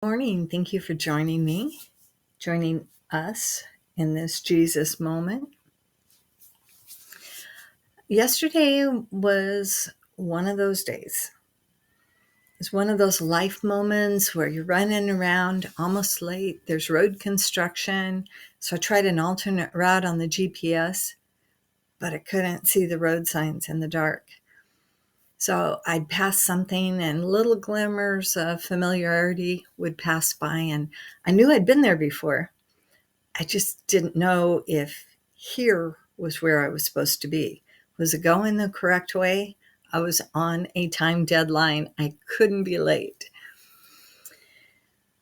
Morning. Thank you for joining us in this Jesus moment. Yesterday was one of those days. It's one of those life moments where you're running around almost late. There's road construction. So I tried an alternate route on the GPS, but I couldn't see the road signs in the dark. So I'd pass something and little glimmers of familiarity would pass by, and I knew I'd been there before. I just didn't know if here was where I was supposed to be. Was it going the correct way? I was on a time deadline. I couldn't be late.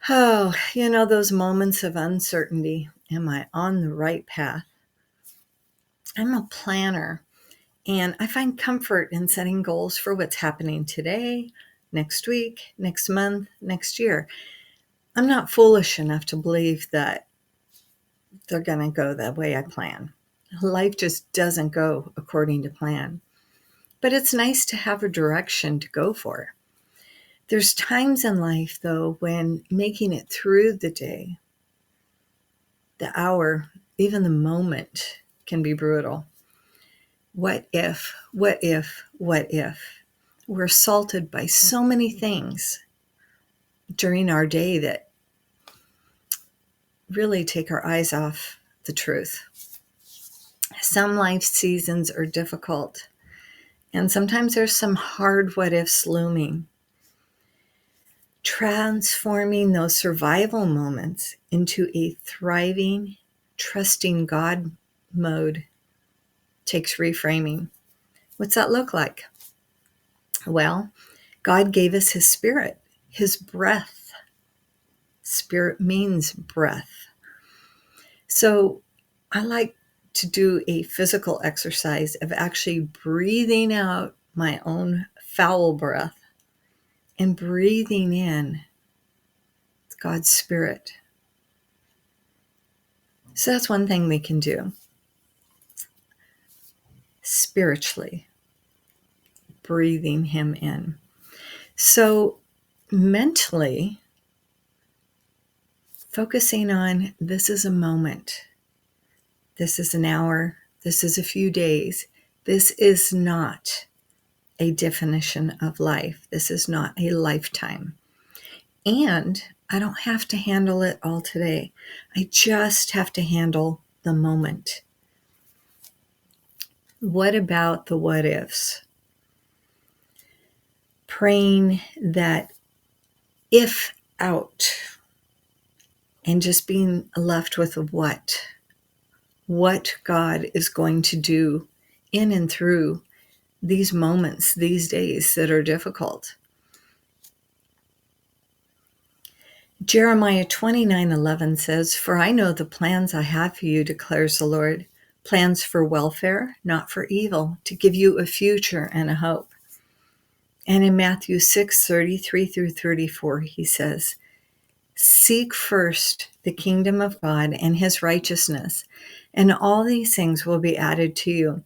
Oh, those moments of uncertainty. Am I on the right path? I'm a planner, and I find comfort in setting goals for what's happening today, next week, next month, next year. I'm not foolish enough to believe that they're going to go the way I plan. Life just doesn't go according to plan. But it's nice to have a direction to go for. There's times in life, though, when making it through the day, the hour, even the moment can be brutal. What if? We're assaulted by so many things during our day that really take our eyes off the truth. Some life seasons are difficult, and sometimes there's some hard what ifs looming. Transforming those survival moments into a thriving, trusting God mode takes reframing. What's that look like? Well, God gave us His Spirit, His breath. Spirit means breath. So I like to do a physical exercise of actually breathing out my own foul breath and breathing in God's Spirit. So that's one thing we can do. Spiritually, breathing Him in. So mentally, focusing on this is a moment. This is an hour. This is a few days. This is not a definition of life. This is not a lifetime. And I don't have to handle it all today. I just have to handle the moment. What about the what ifs? Praying that if out and just being left with a what God is going to do in and through these moments, these days that are difficult. Jeremiah 29:11 says, "For I know the plans I have for you, declares the Lord, plans for welfare, not for evil, to give you a future and a hope." And in Matthew 6:33 through 34, he says, "Seek first the kingdom of God and His righteousness, and all these things will be added to you.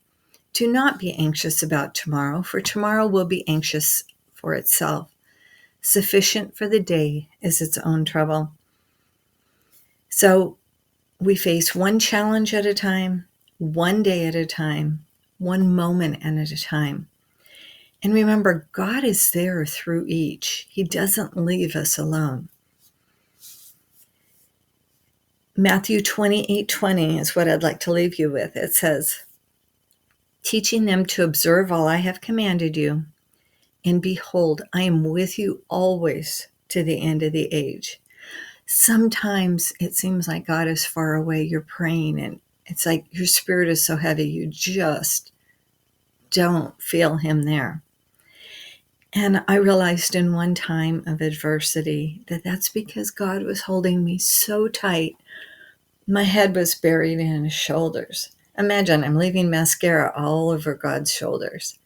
Do not be anxious about tomorrow, for tomorrow will be anxious for itself. Sufficient for the day is its own trouble." So we face one challenge at a time, one day at a time, one moment at a time. And remember, God is there through each. He doesn't leave us alone. Matthew 28:20 is what I'd like to leave you with. It says, "Teaching them to observe all I have commanded you. And behold, I am with you always to the end of the age." Sometimes it seems like God is far away. You're praying and it's like your spirit is so heavy, you just don't feel Him there. And I realized in one time of adversity that that's because God was holding me so tight. My head was buried in His shoulders. Imagine I'm leaving mascara all over God's shoulders.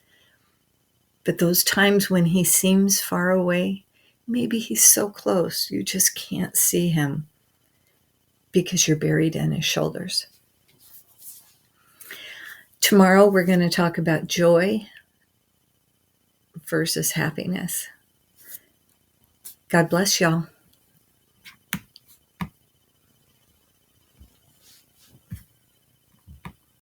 But those times when He seems far away, maybe He's so close, you just can't see Him because you're buried in His shoulders. Tomorrow, we're going to talk about joy versus happiness. God bless y'all.